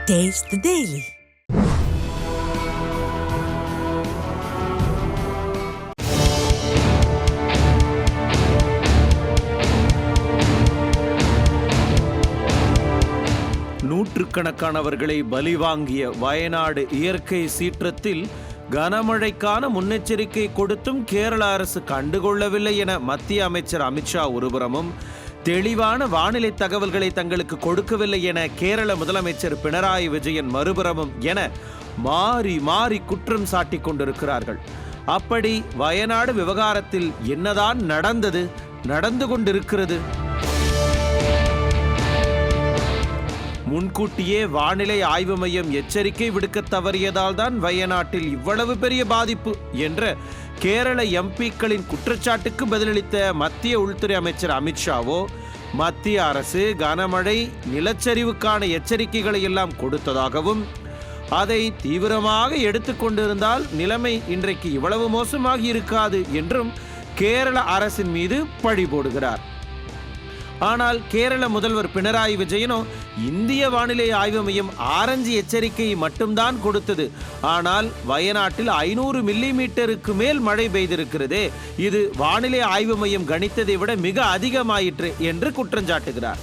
Taste the Daily. நூற்றுக்கணக்கானவர்களை பலிவாங்கிய Wayanad இயற்கை சீற்றத்தில் கனமழைக்கான முன்னெச்சரிக்கை கொடுத்தும் கேரள அரசு கண்டுகொள்ளவில்லை என மத்திய அமைச்சர் அமித்ஷா ஒருபுறமும், தெளிவான வானிலை தகவல்களை தங்களுக்கு கொடுக்கவில்லை என கேரள முதலமைச்சர் பினராயி விஜயன் மறுபுறமும் என மாறி மாறி குற்றம் சாட்டிக் கொண்டிருக்கிறார்கள். அப்படி வயநாடு விவகாரத்தில் என்னதான் நடந்து கொண்டிருக்கிறது? முன்கூட்டியே வானிலை ஆய்வு மையம் எச்சரிக்கை விடுக்க தவறியதால் தான் வயநாட்டில் இவ்வளவு பெரிய பாதிப்பு என்ற கேரள எம்பிக்களின் குற்றச்சாட்டுக்கு பதிலளித்த மத்திய உள்துறை அமைச்சர் அமித்ஷாவோ, மத்திய அரசு கனமழை நிலச்சரிவுக்கான எச்சரிக்கைகளை எல்லாம் கொடுத்ததாகவும், அதை தீவிரமாக எடுத்துக்கொண்டிருந்தால் நிலைமை இன்றைக்கு இவ்வளவு மோசமாகி இருக்காது என்றும் கேரள அரசின் மீது பழி போடுகிறார். ஆனால் கேரள முதல்வர் பினராயி விஜயனோ இந்திய வானிலை ஆய்வு மையம் ஆரஞ்சு எச்சரிக்கையை மட்டும்தான் கொடுத்தது, ஆனால் வயநாட்டில் 500 மில்லிமீட்டருக்கு மேல் மழை பெய்திருக்கிறதே, இது வானிலை ஆய்வு மையம் கணித்ததை விட மிக அதிகமாயிற்று என்று குற்றஞ்சாட்டுகிறார்.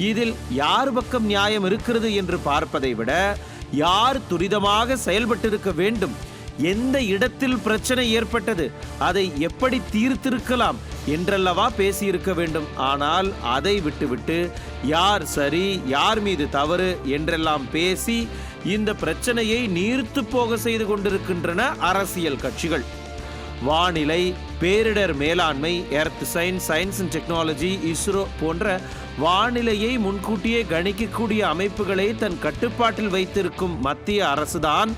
இதில் யார் பக்கம் நியாயம் இருக்கிறது என்று பார்ப்பதை விட யார் துரிதமாக செயல்பட்டிருக்க வேண்டும், எந்த இடத்தில் பிரச்சனை ஏற்பட்டது, அதை எப்படி தீர்த்திருக்கலாம் என்றல்லவா பேசியிருக்க வேண்டும். ஆனால் அதை விட்டுவிட்டு யார் சரி யார் மீது தவறு என்றெல்லாம் பேசி இந்த பிரச்சனையை நீர்த்து போக செய்து கொண்டிருக்கின்றன அரசியல் கட்சிகள். வானிலை, பேரிடர் மேலாண்மை, earth science and technology, ISRO போன்ற வானிலையை முன்கூட்டியே கணிக்கக்கூடிய அமைப்புகளை தன் கட்டுப்பாட்டில் வைத்திருக்கும் மத்திய அரசுதான்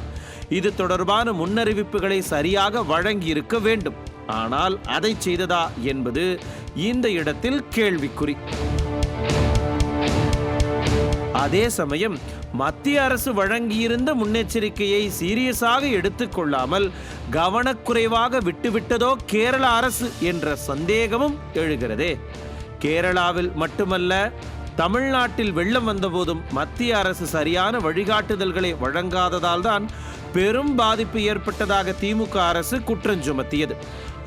இது தொடர்பான முன்னறிவிப்புகளை சரியாக வழங்கி இருக்க வேண்டும். ஆனால் அதை செய்ததா என்பது இந்த இடத்தில் கேள்விக்குறி. அதே சமயம் மத்திய அரசு வழங்கியிருந்த முன்னெச்சரிக்கையை சீரியஸாக எடுத்துக்கொள்ளாமல் கவனக்குறைவாக விட்டுவிட்டதோ கேரள அரசு என்ற சந்தேகமும் எழுகிறதே. கேரளாவில் மட்டுமல்ல, தமிழ்நாட்டில் வெள்ளம் வந்தபோதும் மத்திய அரசு சரியான வழிகாட்டுதல்களை வழங்காததால் தான் பெரும் பாதிப்பு ஏற்பட்டதாக திமுக அரசு குற்றம் சுமத்தியது.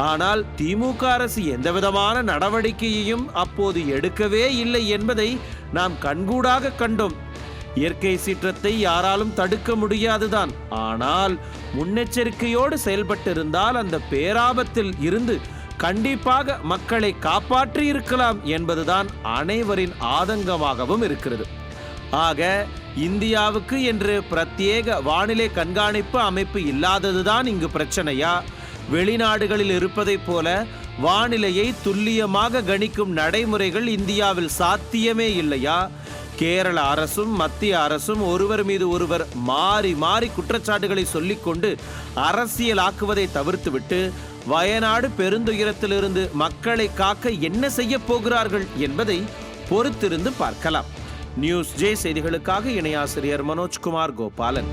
ஆனால் திமுக அரசு எந்தவிதமான நடவடிக்கையையும் அப்போது எடுக்கவே இல்லை என்பதை நாம் கண்கூடாக கண்டோம். இயற்கை சீற்றத்தை யாராலும் தடுக்க முடியாதுதான், ஆனால் முன்னெச்சரிக்கையோடு செயல்பட்டிருந்தால் அந்த பேராபத்தில் இருந்து கண்டிப்பாக மக்களை காப்பாற்றி இருக்கலாம் என்பதுதான் அனைவரின் ஆதங்கமாகவும் இருக்கிறது. ஆக இந்தியாவுக்கு என்று பிரத்யேக வானிலை கண்காணிப்பு அமைப்பு இல்லாததுதான் இங்கு பிரச்சனையா? வெளிநாடுகளில் இருப்பதைப் போல வானிலையை துல்லியமாக கணிக்கும் நடைமுறைகள் இந்தியாவில் சாத்தியமே இல்லையா? கேரள அரசும் மத்திய அரசும் ஒருவர் மீது ஒருவர் மாறி மாறி குற்றச்சாட்டுகளை சொல்லிக்கொண்டு அரசியலாக்குவதை தவிர்த்துவிட்டு வயநாடு பெருந்துயரத்திலிருந்து மக்களை காக்க என்ன செய்ய போகிறார்கள் என்பதை பொறுத்திருந்து பார்க்கலாம். நியூஸ் ஜே செய்திகளுக்காக இணையாசிரியர் மனோஜ்குமார் கோபாலன்.